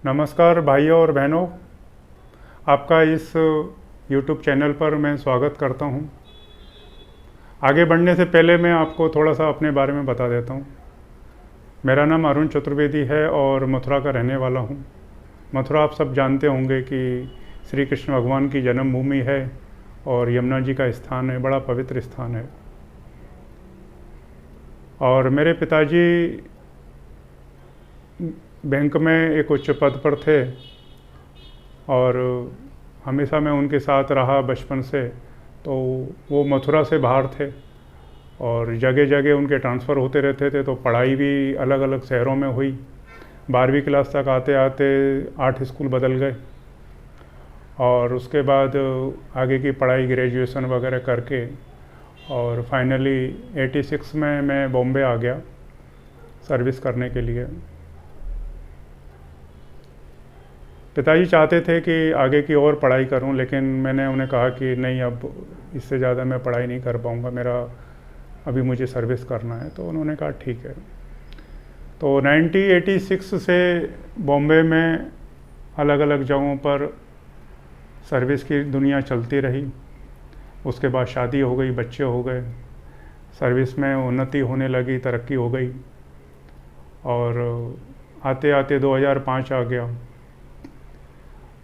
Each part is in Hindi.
नमस्कार भाइयों और बहनों, आपका इस YouTube चैनल पर मैं स्वागत करता हूं। आगे बढ़ने से पहले मैं आपको थोड़ा सा अपने बारे में बता देता हूं। मेरा नाम अरुण चतुर्वेदी है और मथुरा का रहने वाला हूं। मथुरा आप सब जानते होंगे कि श्री कृष्ण भगवान की जन्मभूमि है और यमुना जी का स्थान है, बड़ा पवित्र स्थान है। और मेरे पिताजी बैंक में एक उच्च पद पर थे और हमेशा मैं उनके साथ रहा बचपन से। तो वो मथुरा से बाहर थे और जगह जगह उनके ट्रांसफ़र होते रहते थे, तो पढ़ाई भी अलग अलग शहरों में हुई। 12वीं क्लास तक आते आते 8 स्कूल बदल गए और उसके बाद आगे की पढ़ाई ग्रेजुएशन वगैरह करके और फाइनली 86 में मैं बॉम्बे आ गया सर्विस करने के लिए। पिताजी चाहते थे कि आगे की और पढ़ाई करूं, लेकिन मैंने उन्हें कहा कि नहीं, अब इससे ज़्यादा मैं पढ़ाई नहीं कर पाऊंगा, मेरा अभी मुझे सर्विस करना है। तो उन्होंने कहा ठीक है। तो 1986 से बॉम्बे में अलग अलग जगहों पर सर्विस की दुनिया चलती रही। उसके बाद शादी हो गई, बच्चे हो गए, सर्विस में उन्नति होने लगी, तरक्की हो गई और आते आते 2005 आ गया।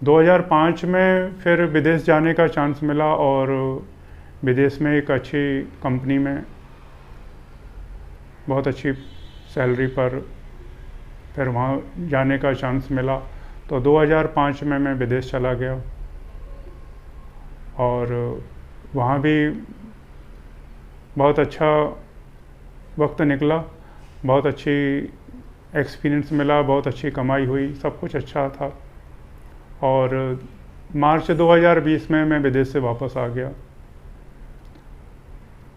2005 में फिर विदेश जाने का चांस मिला और विदेश में एक अच्छी कंपनी में बहुत अच्छी सैलरी पर फिर वहाँ जाने का चांस मिला। तो 2005 में मैं विदेश चला गया और वहाँ भी बहुत अच्छा वक्त निकला, बहुत अच्छी एक्सपीरियंस मिला, बहुत अच्छी कमाई हुई, सब कुछ अच्छा था। और मार्च 2020 में मैं विदेश से वापस आ गया।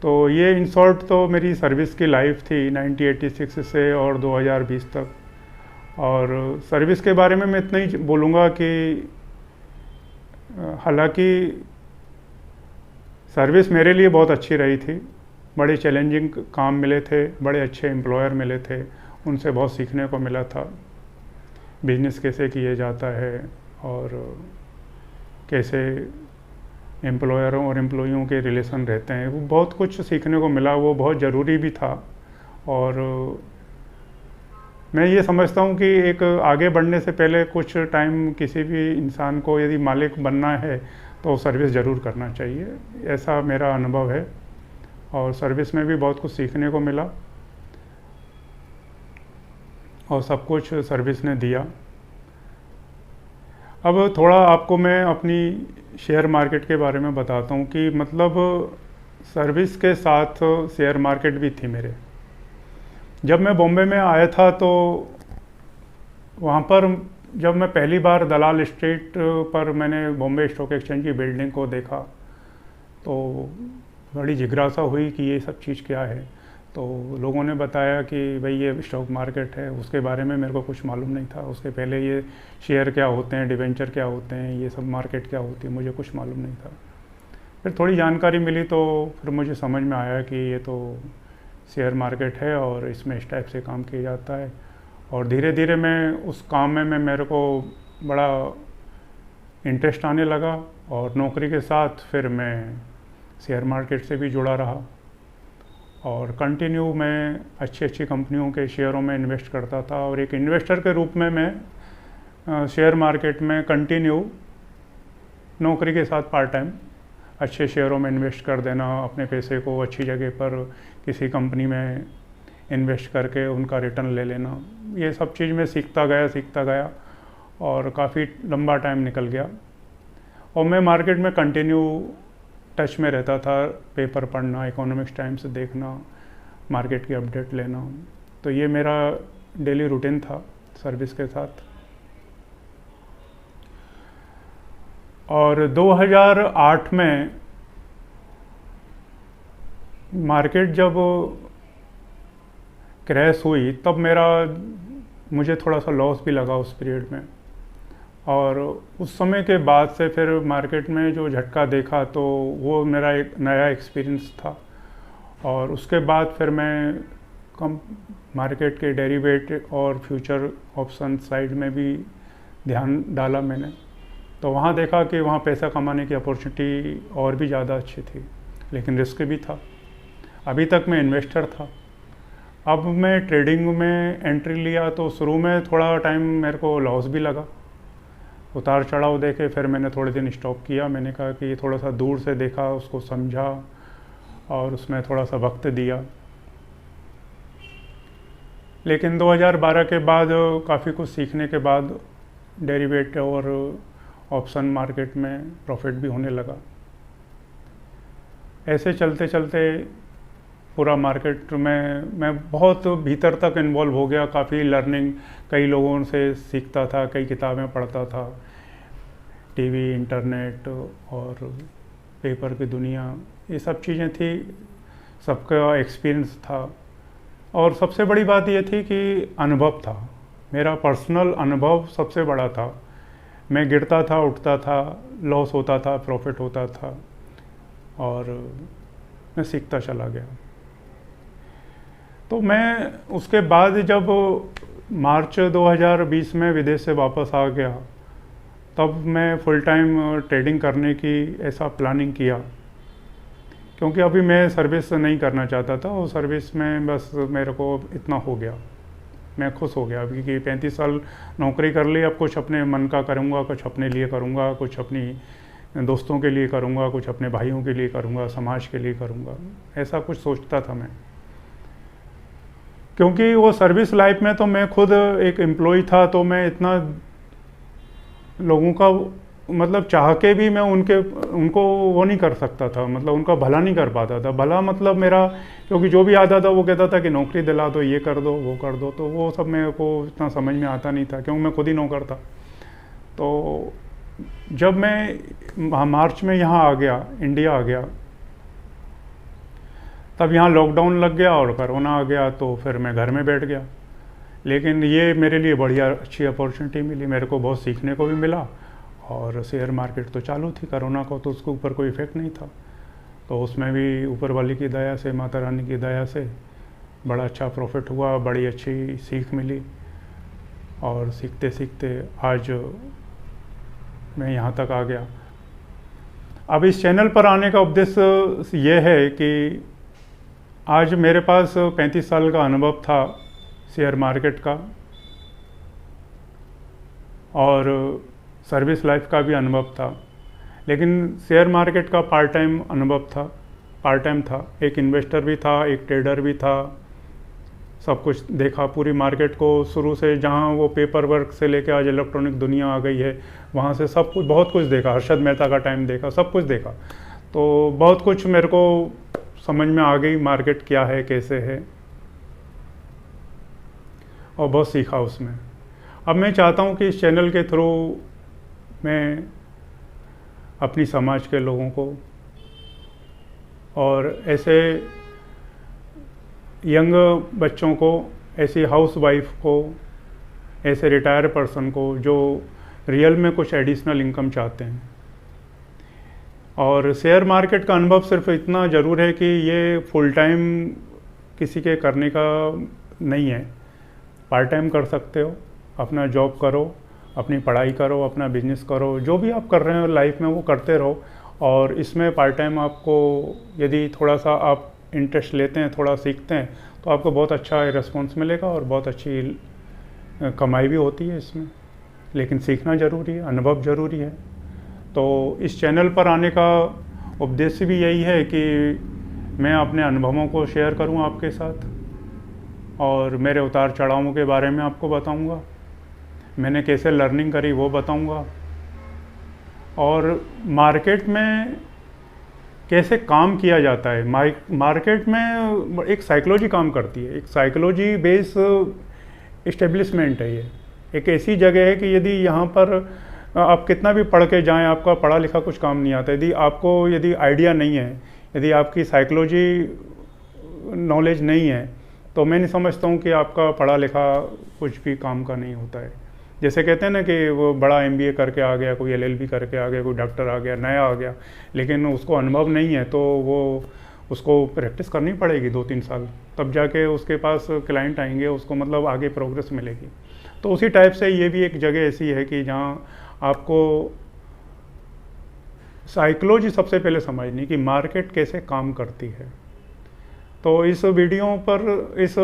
तो ये इन शॉर्ट तो मेरी सर्विस की लाइफ थी 1986 से और 2020 तक। और सर्विस के बारे में मैं इतना ही बोलूँगा कि हालांकि सर्विस मेरे लिए बहुत अच्छी रही थी, बड़े चैलेंजिंग काम मिले थे, बड़े अच्छे एम्प्लॉयर मिले थे, उनसे बहुत सीखने को मिला था। बिजनेस कैसे किए जाता है और कैसे एम्प्लॉयरों और एम्प्लॉइयों के रिलेशन रहते हैं, वो बहुत कुछ सीखने को मिला, वो बहुत ज़रूरी भी था। और मैं ये समझता हूँ कि एक आगे बढ़ने से पहले कुछ टाइम किसी भी इंसान को यदि मालिक बनना है तो सर्विस ज़रूर करना चाहिए, ऐसा मेरा अनुभव है। और सर्विस में भी बहुत कुछ सीखने को मिला और सब कुछ सर्विस ने दिया। अब थोड़ा आपको मैं अपनी शेयर मार्केट के बारे में बताता हूँ कि मतलब सर्विस के साथ शेयर मार्केट भी थी मेरे। जब मैं बॉम्बे में आया था तो वहाँ पर जब मैं पहली बार दलाल स्ट्रीट पर मैंने बॉम्बे स्टॉक एक्सचेंज की बिल्डिंग को देखा तो बड़ी जिज्ञासा हुई कि ये सब चीज़ क्या है। तो लोगों ने बताया कि भाई ये स्टॉक मार्केट है, उसके बारे में मेरे को कुछ मालूम नहीं था। उसके पहले ये शेयर क्या होते हैं, डिवेंचर क्या होते हैं, ये सब मार्केट क्या होती है, मुझे कुछ मालूम नहीं था। फिर थोड़ी जानकारी मिली तो फिर मुझे समझ में आया कि ये तो शेयर मार्केट है और इसमें इस टाइप से काम किया जाता है। और धीरे धीरे मैं उस काम में मेरे को बड़ा इंटरेस्ट आने लगा और नौकरी के साथ फिर मैं शेयर मार्केट से भी जुड़ा रहा और कंटिन्यू मैं अच्छी अच्छी कंपनियों के शेयरों में इन्वेस्ट करता था। और एक इन्वेस्टर के रूप में मैं शेयर मार्केट में कंटिन्यू नौकरी के साथ पार्ट टाइम अच्छे शेयरों में इन्वेस्ट कर देना, अपने पैसे को अच्छी जगह पर किसी कंपनी में इन्वेस्ट करके उनका रिटर्न ले लेना, ये सब चीज़ मैं सीखता गया और काफ़ी लंबा टाइम निकल गया। और मैं मार्केट में कंटिन्यू टच में रहता था, पेपर पढ़ना, इकोनॉमिक्स टाइम्स देखना, मार्केट की अपडेट लेना। तो ये मेरा डेली रूटीन था सर्विस के साथ। और 2008 में मार्केट जब क्रैश हुई तब मुझे थोड़ा सा लॉस भी लगा उस पीरियड में। और उस समय के बाद से फिर मार्केट में जो झटका देखा तो वो मेरा एक नया एक्सपीरियंस था। और उसके बाद फिर मैं कम मार्केट के डेरिवेटिव और फ्यूचर ऑप्शन साइड में भी ध्यान डाला मैंने, तो वहाँ देखा कि वहाँ पैसा कमाने की अपॉर्चुनिटी और भी ज़्यादा अच्छी थी, लेकिन रिस्क भी था। अभी तक मैं इन्वेस्टर था। अब मैं ट्रेडिंग में एंट्री लिया तो शुरू में थोड़ा टाइम मेरे को लॉस भी लगा, उतार चढ़ाव देखे, फिर मैंने थोड़े दिन स्टॉप किया। मैंने कहा कि थोड़ा सा दूर से देखा, उसको समझा और उसमें थोड़ा सा वक्त दिया। लेकिन 2012 के बाद काफ़ी कुछ सीखने के बाद डेरिवेटिव और ऑप्शन मार्केट में प्रॉफिट भी होने लगा। ऐसे चलते चलते पूरा मार्केट में मैं बहुत भीतर तक इन्वॉल्व हो गया। काफ़ी लर्निंग, कई लोगों से सीखता था, कई किताबें पढ़ता था, टीवी, इंटरनेट और पेपर की दुनिया, ये सब चीज़ें थी, सबका एक्सपीरियंस था। और सबसे बड़ी बात ये थी कि अनुभव था, मेरा पर्सनल अनुभव सबसे बड़ा था। मैं गिरता था, उठता था, लॉस होता था, प्रॉफिट होता था, और मैं सीखता चला गया। तो मैं उसके बाद जब मार्च 2020 में विदेश से वापस आ गया, तब मैं फुल टाइम ट्रेडिंग करने की ऐसा प्लानिंग किया, क्योंकि अभी मैं सर्विस नहीं करना चाहता था। और सर्विस में बस मेरे को इतना हो गया, मैं खुश हो गया अभी कि 35 साल नौकरी कर ली। अब कुछ अपने मन का करूँगा, कुछ अपने लिए करूँगा, कुछ अपनी दोस्तों के लिए करूँगा, कुछ अपने भाइयों के लिए करूँगा, समाज के लिए करूँगा, ऐसा कुछ सोचता था मैं। क्योंकि वो सर्विस लाइफ में तो मैं खुद एक एम्प्लॉय था, तो मैं इतना लोगों का मतलब चाह के भी मैं उनको वो नहीं कर सकता था, मतलब उनका भला नहीं कर पाता था। भला मतलब मेरा, क्योंकि जो भी आता था वो कहता था कि नौकरी दिला दो, ये कर दो, वो कर दो, तो वो सब मेरे को इतना समझ में आता नहीं था, क्योंकि मैं खुद ही नौकर था। तो जब मैं मार्च में यहाँ आ गया, इंडिया आ गया, तब यहाँ लॉकडाउन लग गया और कोरोना आ गया, तो फिर मैं घर में बैठ गया। लेकिन ये मेरे लिए बढ़िया अच्छी अपॉर्चुनिटी मिली, मेरे को बहुत सीखने को भी मिला। और शेयर मार्केट तो चालू थी, कोरोना को तो उसके ऊपर कोई इफ़ेक्ट नहीं था, तो उसमें भी ऊपर वाले की दया से, माता रानी की दया से बड़ा अच्छा प्रॉफिट हुआ, बड़ी अच्छी सीख मिली। और सीखते सीखते आज मैं यहाँ तक आ गया। अब इस चैनल पर आने का उद्देश्य ये है कि आज मेरे पास 35 साल का अनुभव था शेयर मार्केट का, और सर्विस लाइफ का भी अनुभव था। लेकिन शेयर मार्केट का पार्ट टाइम अनुभव था, पार्ट टाइम था। एक इन्वेस्टर भी था, एक ट्रेडर भी था, सब कुछ देखा पूरी मार्केट को शुरू से, जहाँ वो पेपर वर्क से लेकर आज इलेक्ट्रॉनिक दुनिया आ गई है, वहाँ से सब कुछ, बहुत कुछ देखा। हर्षद मेहता का टाइम देखा, सब कुछ देखा। तो बहुत कुछ मेरे को समझ में आ गई, मार्केट क्या है, कैसे है, और बहुत सीखा उसमें। अब मैं चाहता हूँ कि इस चैनल के थ्रू मैं अपनी समाज के लोगों को और ऐसे यंग बच्चों को, ऐसी हाउस वाइफ को, ऐसे रिटायर पर्सन को जो रियल में कुछ एडिशनल इनकम चाहते हैं। और शेयर मार्केट का अनुभव सिर्फ इतना ज़रूर है कि ये फुल टाइम किसी के करने का नहीं है, पार्ट टाइम कर सकते हो, अपना जॉब करो, अपनी पढ़ाई करो, अपना बिजनेस करो, जो भी आप कर रहे हो लाइफ में वो करते रहो। और इसमें पार्ट टाइम आपको यदि थोड़ा सा आप इंटरेस्ट लेते हैं, थोड़ा सीखते हैं, तो आपको बहुत अच्छा रिस्पॉन्स मिलेगा और बहुत अच्छी कमाई भी होती है इसमें। लेकिन सीखना ज़रूरी है, अनुभव ज़रूरी है। तो इस चैनल पर आने का उद्देश्य भी यही है कि मैं अपने अनुभवों को शेयर करूं आपके साथ, और मेरे उतार चढ़ावों के बारे में आपको बताऊंगा, मैंने कैसे लर्निंग करी वो बताऊंगा, और मार्केट में कैसे काम किया जाता है। मार्केट में एक साइकोलॉजी काम करती है, एक साइकोलॉजी बेस इस्टेब्लिशमेंट है। ये एक ऐसी जगह है कि यदि यहाँ पर आप कितना भी पढ़ के जाएँ, आपका पढ़ा लिखा कुछ काम नहीं आता। यदि आइडिया नहीं है, यदि आपकी साइकोलॉजी नॉलेज नहीं है, तो मैं नहीं समझता हूँ कि आपका पढ़ा लिखा कुछ भी काम का नहीं होता है। जैसे कहते हैं ना कि वो बड़ा MBA करके आ गया, कोई LLB करके आ गया, कोई डॉक्टर आ गया, नया आ गया, लेकिन उसको अनुभव नहीं है, तो वो उसको प्रैक्टिस करनी पड़ेगी 2-3 साल, तब जाके उसके पास क्लाइंट आएंगे, उसको मतलब आगे प्रोग्रेस मिलेगी। तो उसी टाइप से ये भी एक जगह ऐसी है कि जहाँ आपको साइकोलॉजी सबसे पहले समझनी कि मार्केट कैसे काम करती है। तो इस वीडियो पर, इस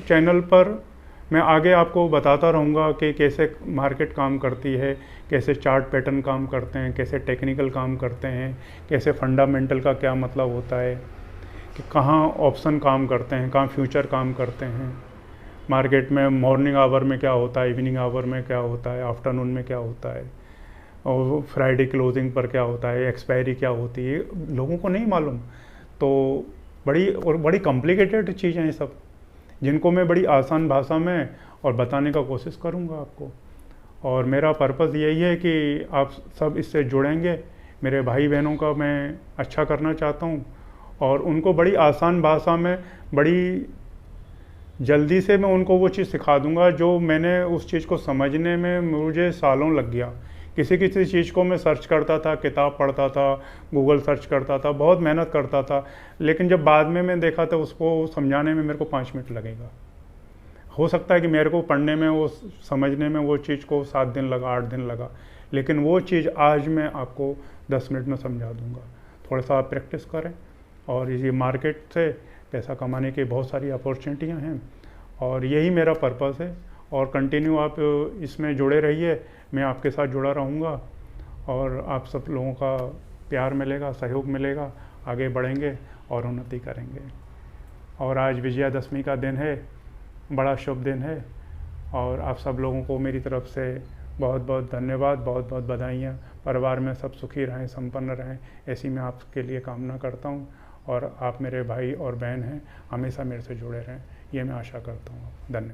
चैनल पर मैं आगे आपको बताता रहूँगा कि कैसे मार्केट काम करती है, कैसे चार्ट पैटर्न काम करते हैं, कैसे टेक्निकल काम करते हैं, कैसे फंडामेंटल का क्या मतलब होता है, कि कहाँ ऑप्शन काम करते हैं, कहाँ फ्यूचर काम करते हैं, मार्केट में मॉर्निंग आवर में क्या होता है, इवनिंग आवर में क्या होता है, आफ्टरनून में क्या होता है, और फ्राइडे क्लोजिंग पर क्या होता है, एक्सपायरी क्या होती है, लोगों को नहीं मालूम। तो बड़ी कॉम्प्लिकेटेड चीज़ें हैं सब, जिनको मैं बड़ी आसान भाषा में और बताने का कोशिश करूँगा आपको। और मेरा पर्पज़ यही है कि आप सब इससे जुड़ेंगे। मेरे भाई बहनों का मैं अच्छा करना चाहता हूँ और उनको बड़ी आसान भाषा में, बड़ी जल्दी से मैं उनको वो चीज़ सिखा दूँगा जो मैंने उस चीज़ को समझने में मुझे सालों लग गया। किसी किसी चीज़ को मैं सर्च करता था, किताब पढ़ता था, गूगल सर्च करता था, बहुत मेहनत करता था, लेकिन जब बाद में मैं देखा तो उसको समझाने में मेरे को 5 मिनट लगेगा। हो सकता है कि मेरे को पढ़ने में, वो समझने में वो चीज़ को 7 दिन लगा, 8 दिन लगा, लेकिन वो चीज़ आज मैं आपको 10 मिनट में समझा दूंगा। थोड़ा सा आप प्रैक्टिस करें और ये मार्केट से पैसा कमाने की बहुत सारी अपॉर्चुनिटियाँ हैं और यही मेरा पर्पस है। और कंटिन्यू आप इसमें जुड़े रहिए, मैं आपके साथ जुड़ा रहूँगा और आप सब लोगों का प्यार मिलेगा, सहयोग मिलेगा, आगे बढ़ेंगे और उन्नति करेंगे। और आज विजयादशमी का दिन है, बड़ा शुभ दिन है और आप सब लोगों को मेरी तरफ से बहुत बहुत धन्यवाद, बहुत बहुत बधाइयाँ। परिवार में सब सुखी रहें, संपन्न रहें, ऐसी मैं आपके लिए कामना करता हूँ। और आप मेरे भाई और बहन हैं, हमेशा मेरे से जुड़े रहें, ये मैं आशा करता हूँ। धन्यवाद।